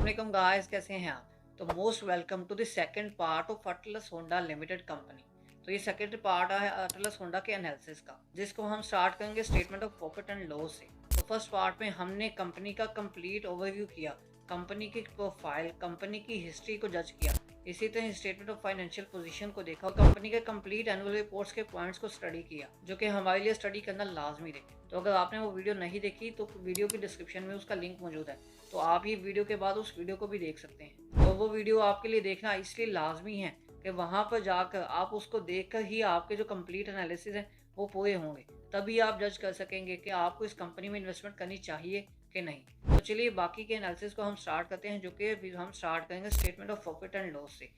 वालेकुम गाइस, कैसे हैं आप? तो most welcome to the second part of Atlas Honda limited company. तो ये सेकंड पार्ट है अटलस होंडा के एनालिसिस का, जिसको हम स्टार्ट करेंगे statement of profit and loss से। तो फर्स्ट पार्ट में हमने कंपनी का कंप्लीट ओवरव्यू किया, कंपनी की प्रोफाइल, कंपनी की हिस्ट्री को जज किया। इसी तरह स्टेटमेंट ऑफ फाइनेंशियल पोजीशन को देखा और कंपनी के कंप्लीट एनुअल रिपोर्ट्स के पॉइंट्स को स्टडी किया, जो कि हमारे लिए स्टडी करना लाजमी है। तो अगर आपने वो वीडियो नहीं देखी तो वीडियो की डिस्क्रिप्शन में उसका लिंक मौजूद है, तो आप ये वीडियो के बाद उस वीडियो को भी देख सकते हैं। और वो वीडियो आपके लिए देखना इसलिए लाजमी है कि वहाँ पर जाकर आप उसको देखकर ही आपके जो कंप्लीट एनालिसिस हैं वो पूरे होंगे। तभी आप जज कर सकेंगे कि आपको इस कंपनी में इन्वेस्टमेंट करनी चाहिए कि नहीं। तो चलिए बाकी के एनालिसिस को हम स्टार्ट करते हैं, जो कि अभी हम स्टार्ट करेंगे statement of profit and loss से।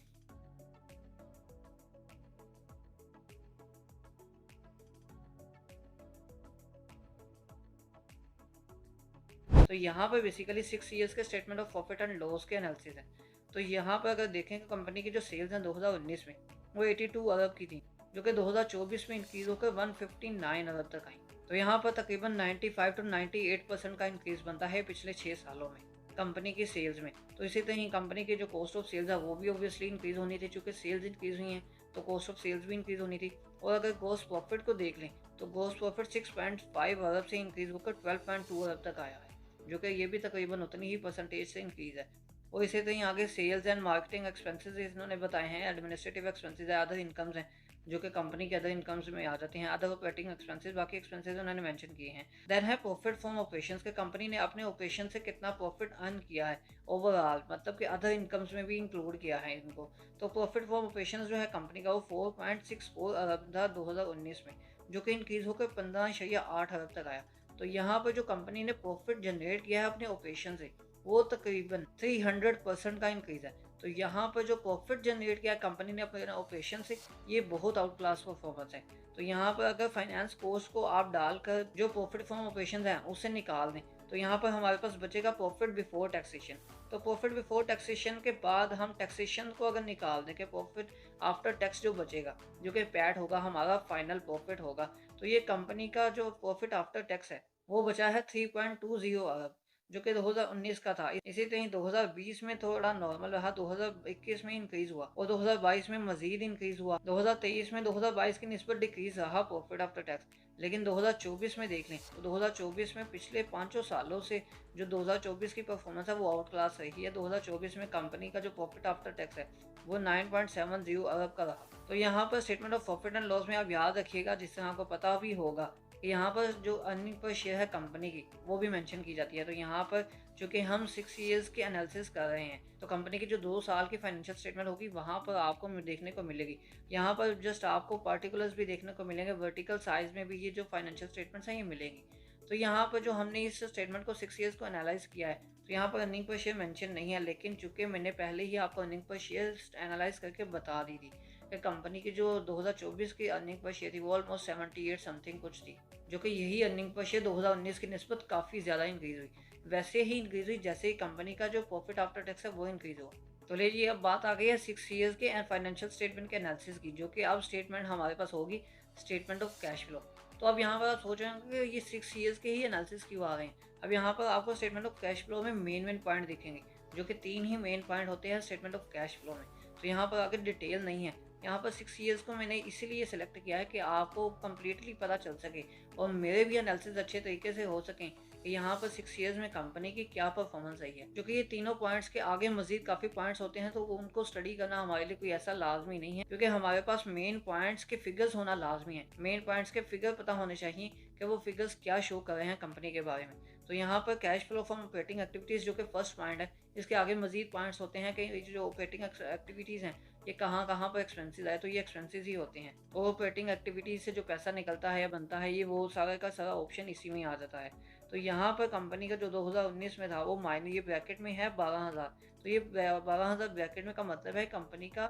तो यहाँ पर बेसिकली 6 ईयर्स के statement of profit and loss के एनालिसिस है। तो यहाँ पर अगर देखें कि कंपनी की जो सेल्स हैं 2019 में वो 82 अरब की थी, जो कि 2024 में इंक्रीज होकर 159 अरब तक आई। तो यहाँ पर तकरीबन 95 to 98% का इंक्रीज बनता है पिछले 6 सालों में कंपनी की सेल्स में। तो इसी तरह ही कंपनी की जो कॉस्ट ऑफ सेल्स है वो भी ऑब्वियसली इंक्रीज होनी थी, चूँकि सेल्स इंक्रीज हुई हैं तो कॉस्ट ऑफ सेल्स भी इंक्रीज होनी थी। और अगर ग्रॉस प्रॉफिट को देख लें तो ग्रॉस प्रॉफिट 6.5 अरब से इंक्रीज होकर 12.2 अरब तक आया है, जो कि ये भी तकरीबन उतनी ही परसेंटेज से इंक्रीज है। और इसी तरह आगे सेल्स एंड मार्केटिंग एक्सपेंसेस इन्होंने बताए हैं, एडमिनिस्ट्रेटिव एक्सपेंसेस है, अदर इनकम्स हैं, जो कि कंपनी के अदर इनकम्स में आ जाते हैं, अदर ऑपरेटिंग एक्सपेंसेस, बाकी एक्सपेंसेस उन्होंने मेंशन किए हैं। देन है प्रॉफिट फ्रॉम ऑपरेशंस के कंपनी ने अपने ऑपरेशन से कितना प्रॉफिट अर्न किया है ओवरऑल, मतलब कि अदर इनकम्स में भी इंक्लूड किया है इनको। तो प्रॉफिट फ्रॉम ऑपरेशंस जो है कंपनी का वो 4.64 अरब था 2019 में, जो कि इंक्रीज होकर 15.8 अरब तक आया। तो यहाँ पर जो कंपनी ने प्रॉफिट जनरेट किया है अपने ऑपरेशन से वो तकरीबन 300% का इंक्रीज है। तो यहाँ पर जो प्रॉफिट जनरेट किया है कंपनी ने अपने ऑपरेशन से, ये बहुत आउट क्लास परफॉर्मेंस है। तो यहाँ पर अगर फाइनेंस कॉस्ट को आप डालकर जो प्रॉफिट फ्रॉम ऑपरेशन है उसे निकाल दें तो यहाँ पर हमारे पास बचेगा प्रॉफिट बिफोर टैक्सेशन। तो प्रॉफिट बिफोर टैक्सेशन के बाद हम टैक्सेशन को अगर निकाल दें कि प्रॉफिट आफ्टर टैक्स जो बचेगा, जो कि पैट होगा, हमारा फाइनल प्रॉफिट होगा, तो ये कंपनी का जो प्रॉफिट आफ्टर टैक्स है वो बचा है 3.20 अरब, जो कि 2019 का था। इसी तरह 2020 में थोड़ा नॉर्मल रहा, 2021 में इंक्रीज हुआ और 2022 में मजीद इंक्रीज हुआ। 2023 में 2022 की निस्बत डिक्रीज रहा प्रॉफिट आफ्टर टैक्स। लेकिन 2024 में देख लें तो 2024 में पिछले 5 सालों से जो 2024 की परफॉर्मेंस है वो आउट क्लास रही है। 2024 में कंपनी का जो प्रॉफिट आफ्टर टैक्स है वो 9.70 अरब का रहा। तो यहाँ पर statement of profit and loss में आप याद रखिएगा, जिससे आपको पता भी होगा, यहाँ पर जो अर्निंग पर शेयर है कंपनी की वो भी मेंशन की जाती है। तो यहाँ पर चूंकि हम 6 ईयर्स की एनालिसिस कर रहे हैं तो कंपनी की जो 2 साल की फाइनेंशियल स्टेटमेंट होगी वहाँ पर आपको देखने को मिलेगी। यहाँ पर जस्ट आपको पार्टिकुलर्स भी देखने को मिलेंगे, वर्टिकल साइज में भी ये जो फाइनेंशियल स्टेटमेंट्स हैं ये मिलेंगी। तो यहाँ पर जो हमने इस स्टेटमेंट को 6 ईयर्स को एनालाइज किया है तो यहाँ पर अर्निंग पर शेयर मेंशन नहीं है, लेकिन चूंकि मैंने पहले ही आपको अर्निंग पर शेयर एनालाइज करके बता दी थी कि कंपनी की जो 2024 की अर्निंग पर शेयर थी वो ऑलमोस्ट 78 समथिंग कुछ थी, जो कि यही अर्निंग पर शेयर 2019 की निस्बत काफ़ी ज़्यादा इंक्रीज हुई। वैसे ही इंक्रीज हुई जैसे ही कंपनी का जो प्रॉफिट आफ्टर टैक्स है वो इंक्रीज हुआ। तो लीजिए अब बात आ गई है 6 ईयर्स के फाइनेंशियल स्टेटमेंट के एनालिसिस की, जो कि अब स्टेटमेंट हमारे पास होगी स्टेटमेंट ऑफ कैश फ्लो। तो अब यहाँ पर आप सोच रहे होंगे कि ये 6 ईयर्स के ही एनालिसिस क्यों आ रहे हैं। अब यहाँ पर आपको स्टेटमेंट ऑफ कैश फ्लो में मेन पॉइंट दिखेंगे, जो कि 3 ही मेन पॉइंट होते हैं स्टेटमेंट ऑफ कैश फ्लो में। तो यहाँ पर आगे डिटेल नहीं है, यहाँ पर 6 ईयर्स को मैंने इसीलिए सेलेक्ट किया है कि आपको कम्प्लीटली पता चल सके और मेरे भी एनालिसिस अच्छे तरीके से हो सकें कि यहाँ पर 6 ईयर्स में कंपनी की क्या परफॉर्मेंस रही है। क्योंकि ये तीनों पॉइंट्स के आगे मजीद काफ़ी पॉइंट्स होते हैं तो उनको स्टडी करना हमारे लिए कोई ऐसा लाजमी नहीं है, क्योंकि हमारे पास मेन पॉइंट्स के फिगर्स होना लाजमी है। मेन पॉइंट्स के फिगर पता होने चाहिए कि वो फिगर्स क्या शो कर रहे हैं कंपनी के बारे में। तो यहाँ पर cash flow from operating activities जो कि फर्स्ट पॉइंट है, इसके आगे मजीद पॉइंट्स होते हैं कि जो ऑपरेटिंग एक्टिविटीज़ हैं ये कहाँ कहाँ पर एक्सपेंसेस आए, तो ये एक्सपेंसेस ही होते हैं। और ऑपरेटिंग एक्टिविटीज़ से जो पैसा निकलता है या बनता है ये वो सारा का सारा ऑप्शन इसी में आ जाता है। तो यहाँ पर कंपनी का जो 2019 में था वो माइनस ये ब्रैकेट में है 12,000। तो ये 12,000 ब्रैकेट में का मतलब है कंपनी का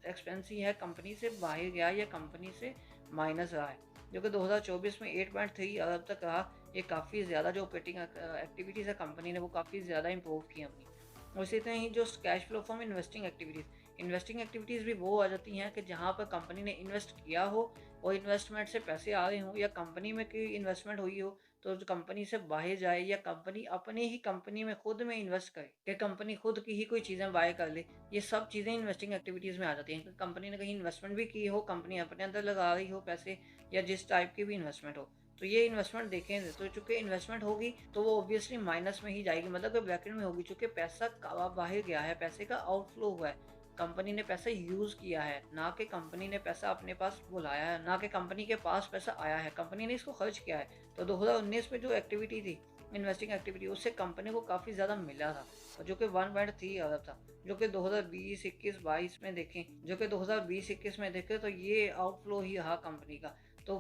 एक्सपेंस ही है, कंपनी से बाहर गया या कंपनी से माइनस रहा है, जो कि 2024 में 8.3 अरब तक रहा। ये काफ़ी ज़्यादा जो ऑपरेटिंग एक्टिविटीज़ है कंपनी ने वो काफ़ी ज़्यादा इंप्रूव की अपनी। और इसी तरह ही जो cash flow from investing activities भी वो आ जाती हैं कि जहाँ पर कंपनी ने इन्वेस्ट किया हो और इन्वेस्टमेंट से पैसे आ रहे हों या कंपनी में कोई इन्वेस्टमेंट हुई हो तो जो कंपनी से बाहर जाए या कंपनी अपनी ही कंपनी में खुद में इन्वेस्ट करे कि कंपनी खुद की ही कोई चीज़ें बाय कर ले, ये सब चीज़ें इन्वेस्टिंग एक्टिविटीज़ में आ जाती हैं। कंपनी ने कहीं इन्वेस्टमेंट भी की हो, कंपनी अपने अंदर लगा रही हो पैसे या जिस टाइप की भी इन्वेस्टमेंट हो, तो ये इन्वेस्टमेंट देखें तो चूंकि इन्वेस्टमेंट होगी तो वो ऑब्वियसली माइनस में ही जाएगी, मतलब कि ब्रैकेट में होगी, चूंकि पैसा बाहर गया है, पैसे का आउटफ्लो हुआ है, कंपनी ने पैसा यूज़ किया है, ना कि कंपनी ने पैसा अपने पास बुलाया है, ना कि कंपनी के पास पैसा आया है, कंपनी ने इसको खर्च किया है। तो 2019 में जो एक्टिविटी थी, इन्वेस्टिंग एक्टिविटी, उससे कंपनी को काफ़ी ज़्यादा मिला था, और जो कि 1.3 अरब था। जो कि 2020, 21, 22 में देखें, जो कि 2020, 21 में देखें तो ये आउटफ्लो ही रहा कंपनी का। तो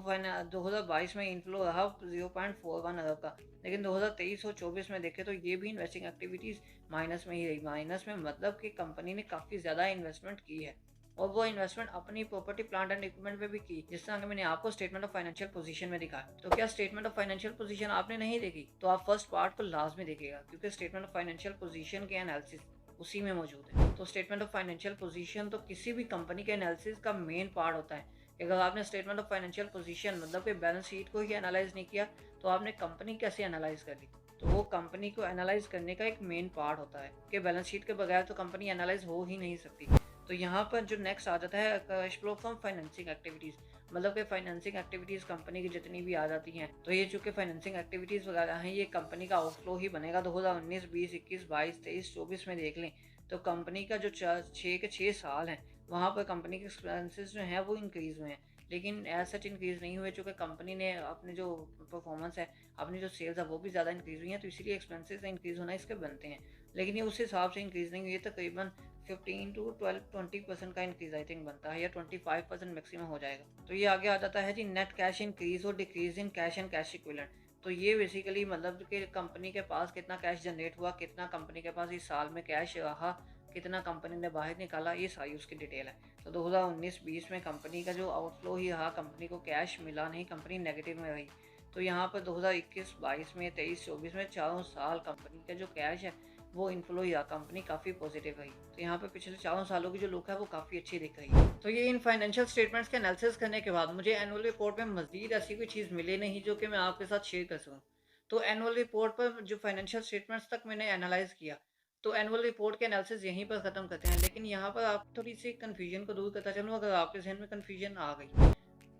2022 में इनफ्लो रहा 0.41 अरब का, लेकिन 2023 और 24 में देखें तो ये भी इन्वेस्टिंग एक्टिविटीज़ माइनस में ही रही। माइनस में मतलब कि कंपनी ने काफ़ी ज़्यादा इन्वेस्टमेंट की है, और वो इन्वेस्टमेंट अपनी प्रॉपर्टी प्लांट एंड इक्विपमेंट में भी की, जिस तरह कि मैंने आपको स्टेटमेंट ऑफ फाइनेंशियल पोजीशन में दिखाया। तो क्या स्टेटमेंट ऑफ फाइनेंशियल पोजीशन आपने नहीं देखी, तो आप फर्स्ट पार्ट को लाजमी देखिएगा, क्योंकि स्टेटमेंट ऑफ फाइनेंशियल पोजीशन के एनालिसिस उसी में मौजूद है। तो स्टेटमेंट ऑफ फाइनेंशियल पोजीशन तो किसी भी कंपनी के एनालिसिस का मेन पार्ट होता है। अगर आपने स्टेटमेंट ऑफ फाइनेंशियल पोजीशन मतलब कि बैलेंस शीट को ही एनालाइज नहीं किया, तो आपने कंपनी कैसे एनालाइज कर ली। तो वो कंपनी को एनालाइज करने का एक मेन पार्ट होता है कि बैलेंस शीट के बगैर तो कंपनी एनालाइज हो ही नहीं सकती। तो यहाँ पर जो नेक्स्ट आ जाता है cash flow from financing activities, मतलब कि फाइनेंसिंग एक्टिविटीज़ कंपनी की जितनी भी आ जाती हैं, तो ये चूँकि फाइनेंसिंग एक्टिविटीज़ वगैरह हैं, ये कंपनी का आउटफ्लो ही बनेगा। 2019, 20, 21, 22, 23, 24 में देख लें तो कंपनी का जो 6 साल हैं, वहाँ पर कंपनी के एक्सपेंसेस जो हैं वो इंक्रीज़ हुए हैं, लेकिन एज सच इंक्रीज़ नहीं हुए, चूँकि कंपनी ने अपने जो परफॉर्मेंस है, अपनी जो सेल्स है वो भी ज़्यादा इंक्रीज़ हुई हैं, तो इसीलिए एक्सपेंसेस इंक्रीज़ होना इसके बनते हैं। लेकिन ये उस हिसाब से इंक्रीज़ नहीं हुई है, तकरीबन 15 टू 20% का इंक्रीज़ आई थिंक बनता है, या 25% मैक्सिमम हो जाएगा। तो ये आगे आ जाता है जी नेट कैश इंक्रीज़ और decrease in cash and cash equivalent. तो ये बेसिकली मतलब कि कंपनी के पास कितना कैश जनरेट हुआ, कितना कंपनी के पास इस साल में कैश रहा, कितना कंपनी ने बाहर निकाला, ये सारी उसकी डिटेल है। तो 2019-20 में कंपनी का जो आउटफ्लो ही रहा, कंपनी को कैश मिला नहीं, कंपनी नेगेटिव में रही। तो यहाँ पर 2021-22 में, 23-24 में, चारों साल कंपनी का जो कैश है वो इनफ्लो ही रहा, कंपनी काफ़ी पॉजिटिव रही। तो यहाँ पर पिछले चारों सालों की जो लुक है वो काफ़ी अच्छी दिख रही है। तो ये इन फाइनेंशियल स्टेटमेंट्स के एनालिसिस करने के बाद मुझे एनुअल रिपोर्ट में मज़ीद ऐसी कोई चीज़ मिली नहीं जो कि मैं आपके साथ शेयर कर सकूँ। तो एनुअल रिपोर्ट पर जो फाइनेंशियल स्टेटमेंट्स तक मैंने एनालाइज़ किया, तो एनुअल रिपोर्ट के एनालिसिस यहीं पर ख़त्म करते हैं। लेकिन यहाँ पर आप थोड़ी-सी कन्फ्यूजन को दूर करता चलूँ, अगर आपके ज़हन में कन्फ्यूजन आ गई।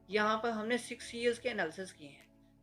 यहाँ पर हमने 6 ईयर्स के एनालिसिस किए हैं।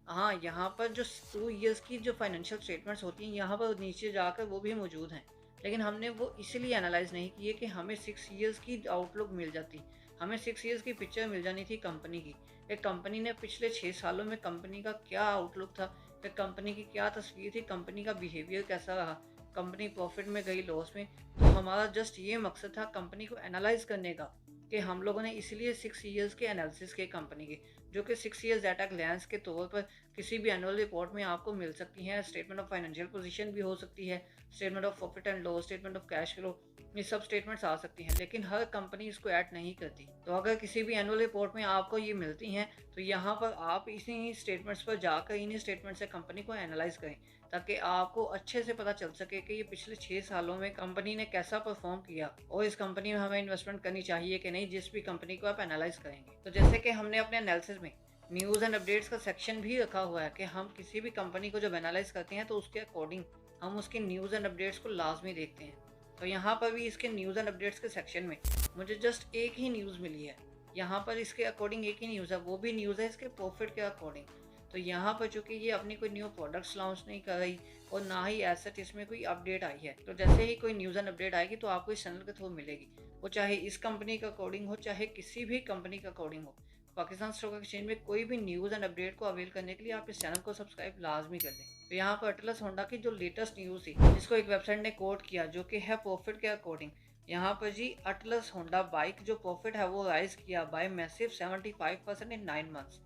हाँ, यहाँ पर जो 2 ईयर्स की जो फाइनेंशियल स्टेटमेंट्स होती हैं, यहाँ पर नीचे जाकर वो भी मौजूद हैं। लेकिन हमने वो इसलिए एनालाइज़ नहीं किए कि हमें 6 ईयर्स की आउटलुक मिल जाती। हमें 6 ईयर्स की पिक्चर मिल जानी थी कंपनी की। कि कंपनी ने पिछले 6 सालों में कंपनी का क्या आउटलुक था, फिर कंपनी की क्या तस्वीर थी, कंपनी का बिहेवियर कैसा रहा, कंपनी प्रॉफिट में गई, लॉस में। तो हमारा जस्ट ये मकसद था कंपनी को एनालाइज़ करने का, कि हम लोगों ने इसलिए 6 ईयर्स के एनालिसिस किए कंपनी के, जो कि 6 ईयर्स डाटा ग्लैंस के तौर पर किसी भी एनुअल रिपोर्ट में आपको मिल सकती हैं। स्टेटमेंट ऑफ फाइनेंशियल पोजीशन भी हो सकती है, statement of profit and loss, statement of cash flow, ये सब स्टेटमेंट्स आ सकती हैं, लेकिन हर कंपनी इसको ऐड नहीं करती। तो अगर किसी भी एनुअल रिपोर्ट में आपको ये मिलती हैं, तो यहाँ पर आप इसी स्टेटमेंट्स पर जाकर इन्हीं स्टेटमेंट से कंपनी को एनालाइज करें, ताकि आपको अच्छे से पता चल सके कि ये पिछले 6 सालों में कंपनी ने कैसा परफॉर्म किया, और इस कंपनी में हमें इन्वेस्टमेंट करनी चाहिए कि नहीं, जिस भी कंपनी को आप एनालाइज करेंगे। तो जैसे कि हमने अपने एनालिसिस में न्यूज़ एंड अपडेट्स का सेक्शन भी रखा हुआ है कि हम किसी भी कंपनी को जब एनालाइज करते हैं तो उसके अकॉर्डिंग हम उसकी न्यूज़ एंड अपडेट्स को लाजमी देखते हैं। तो यहाँ पर भी इसके न्यूज़ एंड अपडेट्स के सेक्शन में मुझे जस्ट एक ही न्यूज़ मिली है। यहाँ पर इसके अकॉर्डिंग एक ही न्यूज़ है, वो भी न्यूज़ है इसके प्रॉफिट के अकॉर्डिंग। तो यहाँ पर चूँकि ये अपनी कोई न्यू प्रोडक्ट्स लॉन्च नहीं कर रही, और ना ही एज सच इसमें कोई अपडेट आई है, तो जैसे ही कोई न्यूज़ एंड अपडेट आएगी तो आपको इस चैनल के थ्रू मिलेगी, वो चाहे इस कंपनी का अकॉर्डिंग हो, चाहे किसी भी कंपनी का अकॉर्डिंग हो। पाकिस्तान स्टॉक एक्सचेंज में कोई भी न्यूज़ एंड अपडेट को अवेल करने के लिए आप इस चैनल को सब्सक्राइब लाजमी कर लें। तो यहाँ पर अटलस होंडा की जो लेटेस्ट न्यूज़ थी, जिसको एक वेबसाइट ने कोट किया, जो कि है प्रॉफिट के अकॉर्डिंग। यहाँ पर जी अटलस होंडा बाइक जो प्रॉफिट है वो राइज किया बाय मैसिव 75% इन 9 मंथ्स।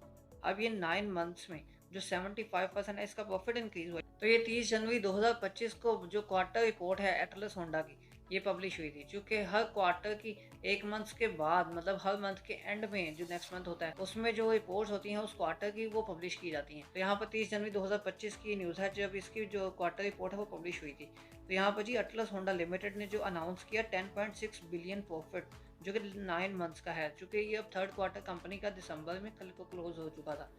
अब ये 9 मंथ्स में जो 75% है इसका प्रॉफिट इंक्रीज हुआ। तो ये 30 जनवरी 2025 को जो क्वार्टर रिपोर्ट है एटलस होंडा की, ये पब्लिश हुई थी, क्योंकि हर क्वार्टर की एक मंथ के बाद, मतलब हर मंथ के एंड में जो नेक्स्ट मंथ होता है, उसमें जो रिपोर्ट्स होती हैं उस क्वार्टर की वो पब्लिश की जाती हैं। तो यहाँ पर 30 जनवरी 2025 की न्यूज़ है जब इसकी जो क्वार्टर रिपोर्ट है वो पब्लिश हुई थी। तो यहाँ पर जी अटलस होंडा लिमिटेड ने जो अनाउंस किया 10.6 बिलियन प्रॉफिट, जो कि 9 मंथ्स का है, चूँकि ये अब थर्ड क्वार्टर कंपनी का दिसंबर में कल को क्लोज हो चुका था।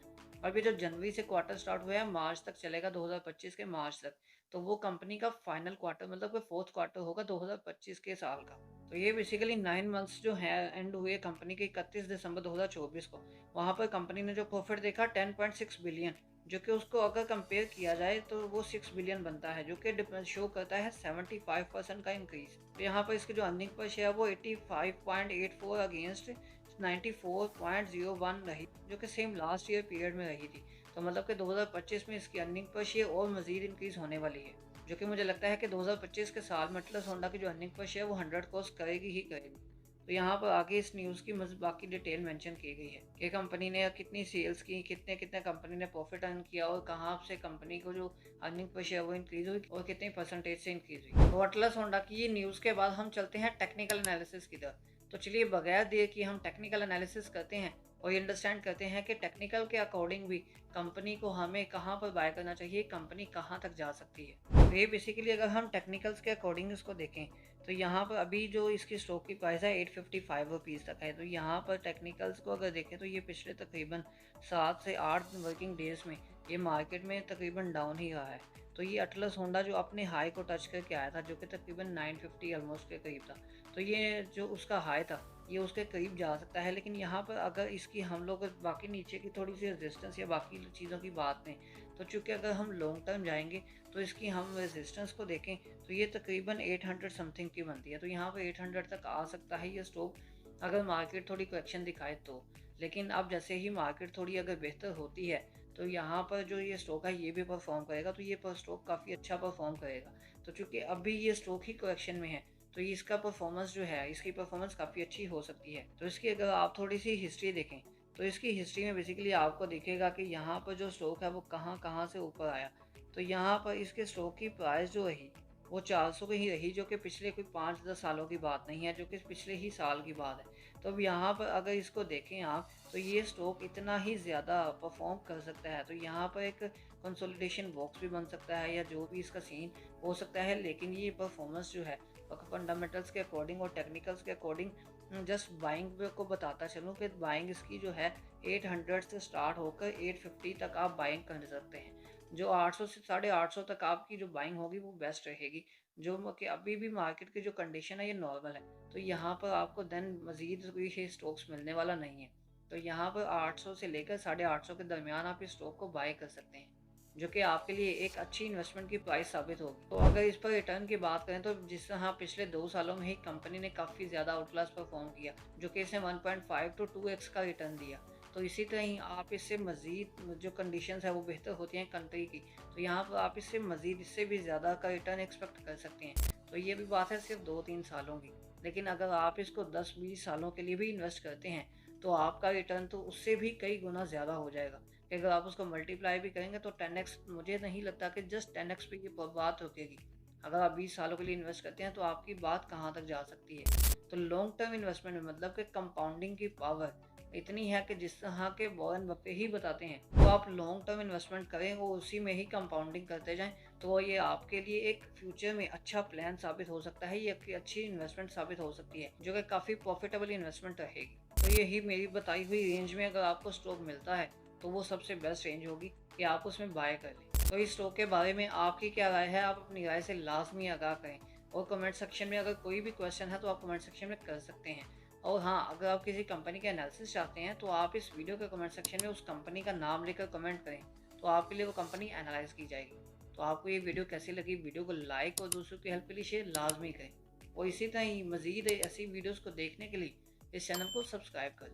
और ये जो जनवरी से क्वार्टर स्टार्ट हुआ है मार्च तक चलेगा, 2025 के मार्च तक, तो वो कंपनी का फाइनल क्वार्टर मतलब कि फोर्थ क्वार्टर होगा 2025 के साल का। तो ये बेसिकली 9 मंथ्स जो है एंड हुए कंपनी के 31 दिसंबर 2024 को। वहाँ पर कंपनी ने जो प्रॉफिट देखा 10.6 बिलियन, जो कि उसको अगर कंपेयर किया जाए तो वो 6 बिलियन बनता है, जो कि शो करता है 75% का इंक्रीज। तो यहाँ पर इसकी जो अर्निंग पर शेयर वो 85.84 अगेंस्ट 94.01 रही, जो कि सेम लास्ट ईयर पीरियड में रही थी। तो मतलब कि 2025 में इसकी अर्निंग पर शेयर और मजीद इंक्रीज होने वाली है, जो कि मुझे लगता है कि 2025 के साल में अटलस होंडा की जो अर्निंग पर शेयर वो 100 क्रॉस करेगी ही करेगी। तो यहाँ पर आगे इस न्यूज़ की बाकी डिटेल मेंशन की गई है कि कंपनी ने कितनी सेल्स की, कितने कितने कंपनी ने प्रॉफिट अर्न किया और कहाँ से कंपनी को जो अर्निंग पर शेयर वो इंक्रीज हुई और कितनी परसेंटेज से इंक्रीज हुई। तो अटलस होंडा की ये न्यूज़ के बाद हम चलते हैं टेक्निकल एनालिसिस की तरफ। तो चलिए बगैर देर कि हम टेक्निकल एनालिसिस करते हैं और ये अंडरस्टैंड करते हैं कि टेक्निकल के अकॉर्डिंग भी कंपनी को हमें कहाँ पर बाय करना चाहिए, कंपनी कहाँ तक जा सकती है। तो ये बेसिकली अगर हम टेक्निकल्स के अकॉर्डिंग इसको देखें तो यहाँ पर अभी जो इसकी स्टॉक की प्राइस है 855 रुपीज़ तक है। तो यहाँ पर टेक्निकल्स को अगर देखें तो ये पिछले तकरीबन 7 से 8 वर्किंग डेज में ये मार्केट में तकरीबन डाउन ही रहा है। तो ये अटलस होंडा जो अपने हाई को टच करके आया था, जो कि तकरीबन 950 ऑलमोस्ट के करीब था, तो ये जो उसका हाई था ये उसके करीब जा सकता है। लेकिन यहाँ पर अगर इसकी हम लोग बाकी नीचे की थोड़ी सी रेजिस्टेंस या बाकी चीज़ों की बात करें तो चूँकि अगर हम लॉन्ग टर्म जाएंगे तो इसकी हम रेजिस्टेंस को देखें तो ये तकरीबन 800 समथिंग की बनती है। तो यहाँ पर 800 तक आ सकता है ये स्टॉक अगर मार्केट थोड़ी करेक्शन दिखाए तो। लेकिन अब जैसे ही मार्केट थोड़ी अगर बेहतर होती है तो यहाँ पर जो ये स्टॉक है ये भी परफॉर्म करेगा, तो ये स्टॉक काफ़ी अच्छा परफॉर्म करेगा। तो चूँकि अभी ये स्टॉक ही करेक्शन में है तो ये इसका परफॉर्मेंस जो है इसकी परफॉर्मेंस काफ़ी अच्छी हो सकती है। तो इसकी अगर आप थोड़ी सी हिस्ट्री देखें तो इसकी हिस्ट्री में बेसिकली आपको दिखेगा कि यहाँ पर जो स्टॉक है वो कहाँ कहाँ से ऊपर आया। तो यहाँ पर इसके स्टॉक की प्राइस जो रही वो 400 की ही रही, जो कि पिछले कोई 5-10 सालों की बात नहीं है, जो कि पिछले ही साल की बात है। तो अब यहाँ पर अगर इसको देखें आप तो ये स्टॉक इतना ही ज़्यादा परफॉर्म कर सकता है। तो यहाँ पर एक कंसोलिडेशन बॉक्स भी बन सकता है या जो भी इसका सीन हो सकता है। लेकिन ये परफॉर्मेंस जो है फंडामेंटल्स के अकॉर्डिंग और टेक्निकल्स के अकॉर्डिंग जस्ट बाइंग को बताता चलूँ कि बाइंग इसकी जो है 800 से स्टार्ट होकर 850 तक आप बाइंग कर सकते हैं। जो 800 से 850 तक आपकी जो बाइंग होगी वो बेस्ट रहेगी, जो कि अभी भी मार्केट की जो कंडीशन है ये नॉर्मल है। तो यहाँ पर आपको देन मज़ीद कोई स्टॉक्स मिलने वाला नहीं है। तो यहाँ पर 800 से लेकर 850 के दरमियान आप इस स्टॉक को बाय कर सकते हैं, जो कि आपके लिए एक अच्छी इन्वेस्टमेंट की प्राइस साबित होगी। तो अगर इस पर रिटर्न की बात करें तो जिस तरह पिछले 2 सालों में ही कंपनी ने काफ़ी ज़्यादा आउटक्लास परफॉर्म किया, जो कि इसने 1.5 to 2x का रिटर्न दिया। तो इसी तरह ही आप इससे मज़ीद जो कंडीशंस है वो बेहतर होती हैं कंट्री की, तो यहाँ पर आप इससे मज़ीद इससे भी ज़्यादा का रिटर्न एक्सपेक्ट कर सकते हैं। तो ये भी बात है सिर्फ 2-3 सालों की। लेकिन अगर आप इसको 10-20 सालों के लिए भी इन्वेस्ट करते हैं तो आपका रिटर्न तो उससे भी कई गुना ज़्यादा हो जाएगा। कि अगर आप उसको मल्टीप्लाई भी करेंगे तो 10x, मुझे नहीं लगता कि जस्ट 10x पे ये बात रुकेगी। अगर आप 20 सालों के लिए इन्वेस्ट करते हैं तो आपकी बात कहाँ तक जा सकती है। तो लॉन्ग टर्म इन्वेस्टमेंट में मतलब कि कंपाउंडिंग की पावर इतनी है कि जिस तरह के वॉरेन बफे ही बताते हैं तो आप लॉन्ग टर्म इन्वेस्टमेंट करें और उसी में ही कंपाउंडिंग करते जाएं, तो ये आपके लिए एक फ्यूचर में अच्छा प्लान साबित हो सकता है, ये आपकी अच्छी इन्वेस्टमेंट साबित हो सकती है, जो कि काफ़ी प्रॉफिटेबल इन्वेस्टमेंट रहेगी। तो यही मेरी बताई हुई रेंज में अगर आपको स्टॉक मिलता है तो वो सबसे बेस्ट रेंज होगी कि आप उसमें बाय कर लें। तो इस स्टॉक के बारे में आपकी क्या राय है, आप अपनी राय से लाजमी आगाह करें और कमेंट सेक्शन में अगर कोई भी क्वेश्चन है तो आप कमेंट सेक्शन में कर सकते हैं। और हाँ, अगर आप किसी कंपनी का एनालिसिस चाहते हैं तो आप इस वीडियो के कमेंट सेक्शन में उस कंपनी का नाम लेकर कमेंट करें, तो आपके लिए वो कंपनी एनालाइज की जाएगी। तो आपको ये वीडियो कैसी लगी, वीडियो को लाइक और दूसरों की हेल्प के लिए शेयर लाजमी करें और इसी तरह ही मज़ीद ऐसी वीडियोज़ को देखने के लिए इस चैनल को सब्सक्राइब करें।